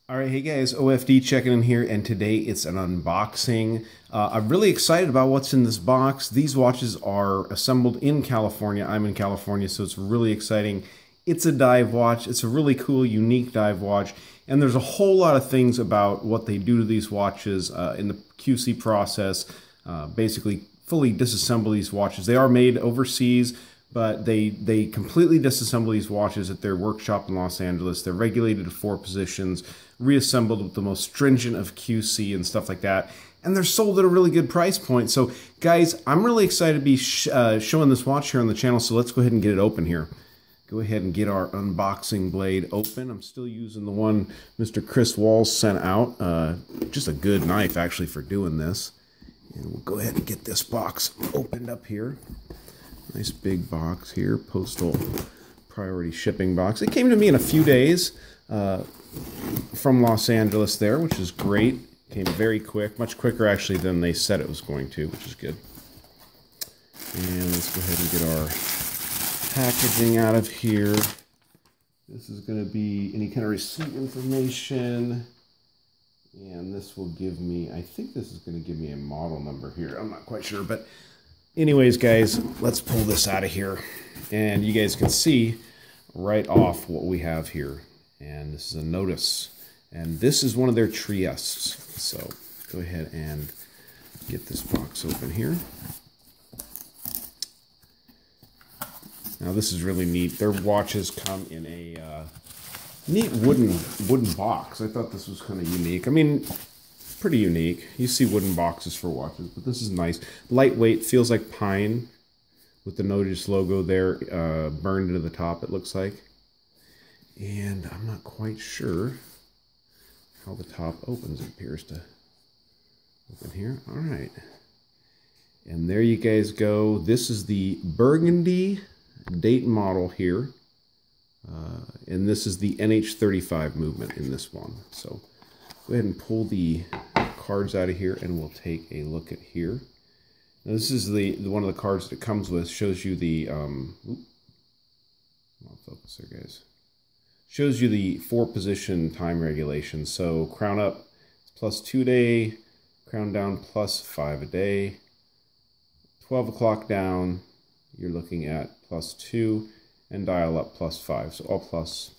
All right, hey guys, OFD checking in here, and today it's an unboxing. I'm really excited about what's in this box. These watches are assembled in California. I'm in California, so it's really exciting. It's a dive watch. It's a really cool, unique dive watch, and there's a whole lot of things about what they do to these watches in the QC process. Basically, fully disassemble these watches. They are made overseas, but they completely disassemble these watches at their workshop in Los Angeles. They're regulated to 4 positions, reassembled with the most stringent of QC and stuff like that, and they're sold at a really good price point. So guys, I'm really excited to be showing this watch here on the channel, so let's go ahead and get it open here. Go ahead and get our unboxing blade open. I'm still using the one Mr. Chris Walls sent out. Just a good knife actually for doing this. And we'll go ahead and get this box opened up here. Nice big box here, postal priority shipping box. It came to me in a few days from Los Angeles there, which is great. Came very quick, much quicker actually than they said it was going to, which is good. And let's go ahead and get our packaging out of here. This is going to be any kind of receipt information. And this will give me, I think this is going to give me a model number here. I'm not quite sure, but anyways, guys, let's pull this out of here. And you guys can see right off what we have here. And this is a Nodus. And this is one of their Triestes. So go ahead and get this box open here. Now this is really neat. Their watches come in a neat wooden box. I thought this was kind of unique. I mean, pretty unique. You see wooden boxes for watches, but this is nice. Lightweight, feels like pine with the Nodus logo there burned into the top, it looks like. And I'm not quite sure how the top opens. It appears to open here. All right. And there you guys go. This is the burgundy date model here. And this is the NH35 movement in this one. So go ahead and pull the cards out of here and we'll take a look at here. Now this is the one of the cards that it comes with. Shows you the come on, focus there, guys. Shows you the 4-position time regulation. So crown up +2 a day, crown down +5 a day. 12 o'clock down, you're looking at +2, and dial up +5. So all plus.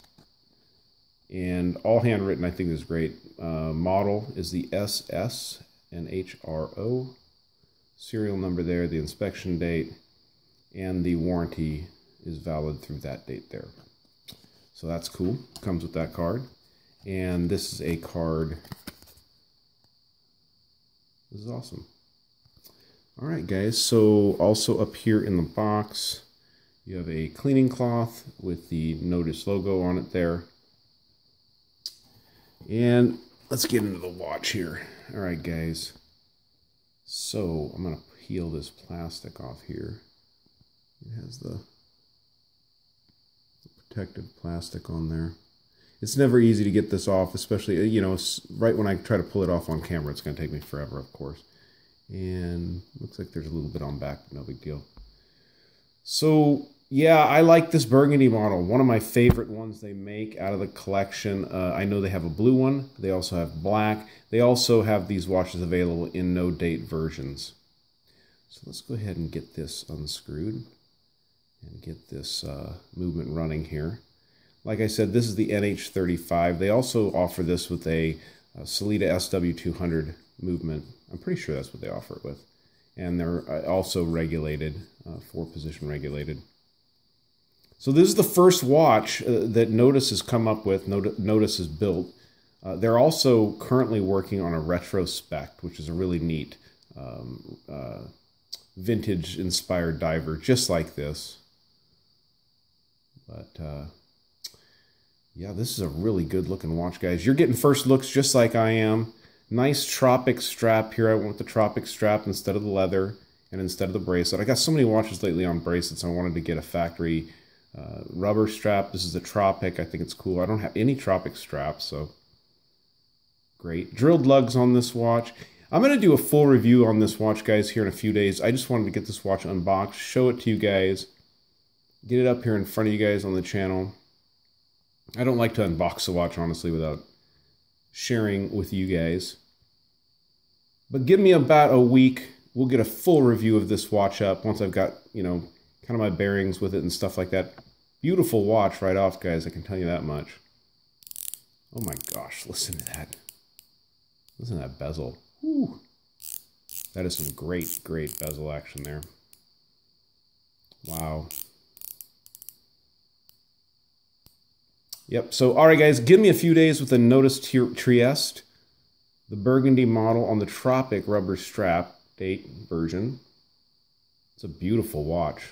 And all handwritten, I think is great. Model is the SS and HRO. Serial number there, the inspection date, and the warranty is valid through that date there. So that's cool. Comes with that card. And this is a card. This is awesome. All right, guys. So also up here in the box, you have a cleaning cloth with the Nodus logo on it there. And let's get into the watch here. All right, guys. So I'm going to peel this plastic off here. It has the protective plastic on there. It's never easy to get this off, especially, you know, right when I try to pull it off on camera, it's going to take me forever, of course. And looks like there's a little bit on back, but no big deal. So yeah, I like this burgundy model. One of my favorite ones they make out of the collection. I know they have a blue one. They also have black. They also have these watches available in no date versions. So let's go ahead and get this unscrewed and get this movement running here. Like I said, this is the NH35. They also offer this with a Sellita SW200 movement. I'm pretty sure that's what they offer it with. And they're also regulated, 4-position regulated. So this is the first watch that Nodus has come up with, Nodus has built. They're also currently working on a Retrospect, which is a really neat vintage-inspired diver, just like this. But yeah, this is a really good-looking watch, guys. You're getting first looks just like I am. Nice Tropic strap here. I went with the Tropic strap instead of the leather and instead of the bracelet. I got so many watches lately on bracelets, I wanted to get a factory rubber strap. This is the Tropic. I think it's cool. I don't have any Tropic straps, so great. Drilled lugs on this watch. I'm going to do a full review on this watch, guys, here in a few days. I just wanted to get this watch unboxed, show it to you guys, get it up here in front of you guys on the channel. I don't like to unbox the watch, honestly, without sharing with you guys. But give me about a week. We'll get a full review of this watch up once I've got, you know, kind of my bearings with it and stuff like that. Beautiful watch right off, guys. I can tell you that much. Oh my gosh, listen to that. Listen to that bezel. Whew. That is some great, great bezel action there. Wow. Yep, so alright guys, give me a few days with the Nodus Trieste, the burgundy model on the Tropic rubber strap date version. It's a beautiful watch.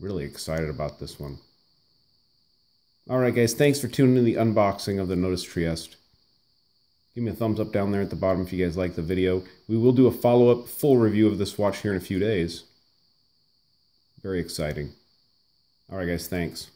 Really excited about this one. Alright guys, thanks for tuning in the unboxing of the Nodus Trieste. Give me a thumbs up down there at the bottom if you guys like the video. We will do a follow-up full review of this watch here in a few days. Very exciting. Alright guys, thanks.